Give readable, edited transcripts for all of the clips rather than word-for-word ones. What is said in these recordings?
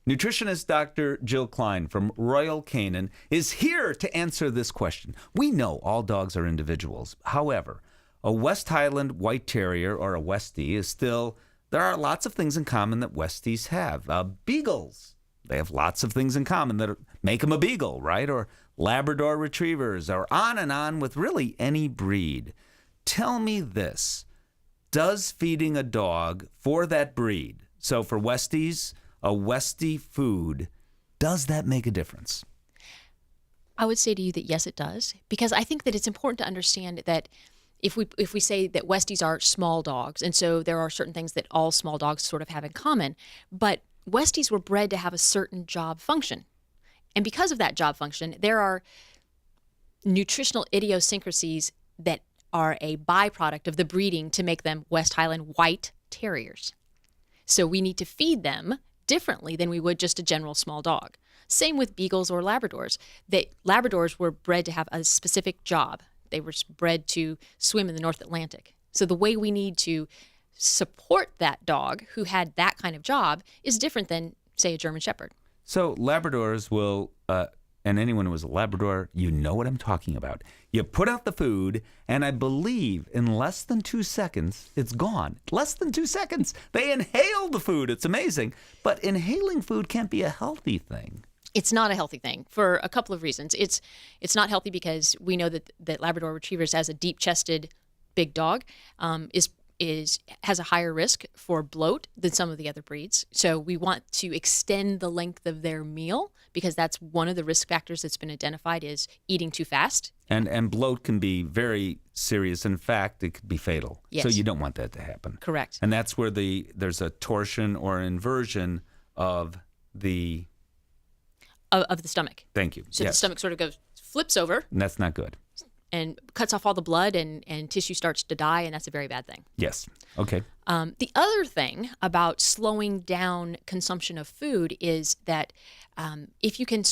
Nutritionist Dr. Jill Cline from Royal Canin is here to answer this question. We know all dogs are individuals. However, a West Highland White Terrier or a Westie is still, there are lots of things in common that Westies have. Beagles, they have lots of things in common that make them a beagle, right? Or Labrador Retrievers, or on with really any breed. Tell me this, does feeding a dog for that breed, so for Westies, a Westie food, does that make a difference? I would say to you that yes, it does, because I think that it's important to understand that if we say that Westies are small dogs, and so there are certain things that all small dogs sort of have in common, but Westies were bred to have a certain job function. And because of that job function, there are nutritional idiosyncrasies that are a byproduct of the breeding to make them West Highland White Terriers. So we need to feed them differently than we would just a general small dog. Same with Beagles or Labradors. Labradors were bred to have a specific job. They were bred to swim in the North Atlantic. So the way we need to support that dog who had that kind of job is different than, say, a German Shepherd. So Labradors will, and anyone who is a Labrador, you know what I'm talking about. You put out the food, and I believe in less than 2 seconds, it's gone. Less than 2 seconds. They inhale the food. It's amazing. But inhaling food can't be a healthy thing. It's not a healthy thing for a couple of reasons. It's not healthy because we know that Labrador Retrievers, as a deep-chested big dog, has a higher risk for bloat than some of the other breeds. So we want to extend the length of their meal because that's one of the risk factors that's been identified is eating too fast. And bloat can be very serious. In fact, it could be fatal. Yes. So you don't want that to happen. Correct. And that's where there's a torsion or inversion of the stomach. Thank you. So yes. The stomach sort of flips over. And that's not good. And cuts off all the blood and tissue starts to die, and that's a very bad thing. Yes. Okay. The other thing about slowing down consumption of food is that if you can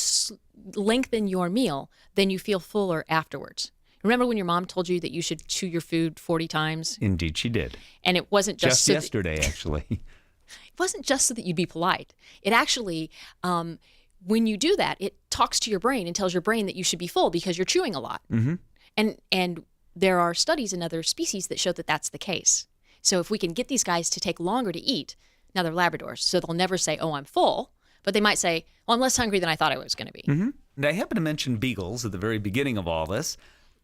lengthen your meal, then you feel fuller afterwards. Remember when your mom told you that you should chew your food 40 times? Indeed, she did. And it wasn't just yesterday, actually. It wasn't just so that you'd be polite. It actually, when you do that, it talks to your brain and tells your brain that you should be full because you're chewing a lot. Mm-hmm. And there are studies in other species that show that that's the case. So if we can get these guys to take longer to eat, now they're Labradors, so they'll never say, oh, I'm full, but they might say, well, I'm less hungry than I thought I was going to be. Mm-hmm. And I happen to mention Beagles at the very beginning of all this.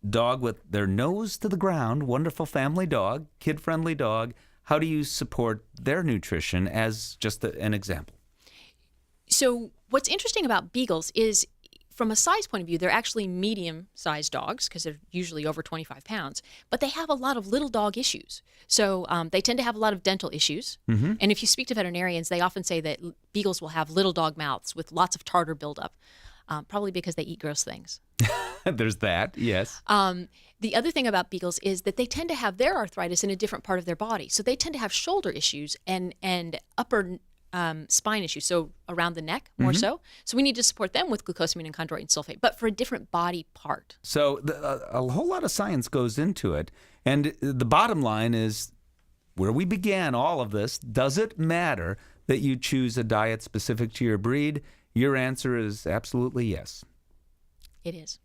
Dog with their nose to the ground, wonderful family dog, kid-friendly dog. How do you support their nutrition as just an example? So what's interesting about Beagles is, from a size point of view, they're actually medium-sized dogs because they're usually over 25 pounds, but they have a lot of little dog issues. So they tend to have a lot of dental issues. Mm-hmm. And if you speak to veterinarians, they often say that Beagles will have little dog mouths with lots of tartar buildup, probably because they eat gross things. There's that, yes. The other thing about Beagles is that they tend to have their arthritis in a different part of their body. So they tend to have shoulder issues and upper spine issues, so around the neck more so. So we need to support them with glucosamine and chondroitin sulfate, but for a different body part. So a whole lot of science goes into it. And the bottom line is, where we began all of this, does it matter that you choose a diet specific to your breed? Your answer is absolutely yes. It is.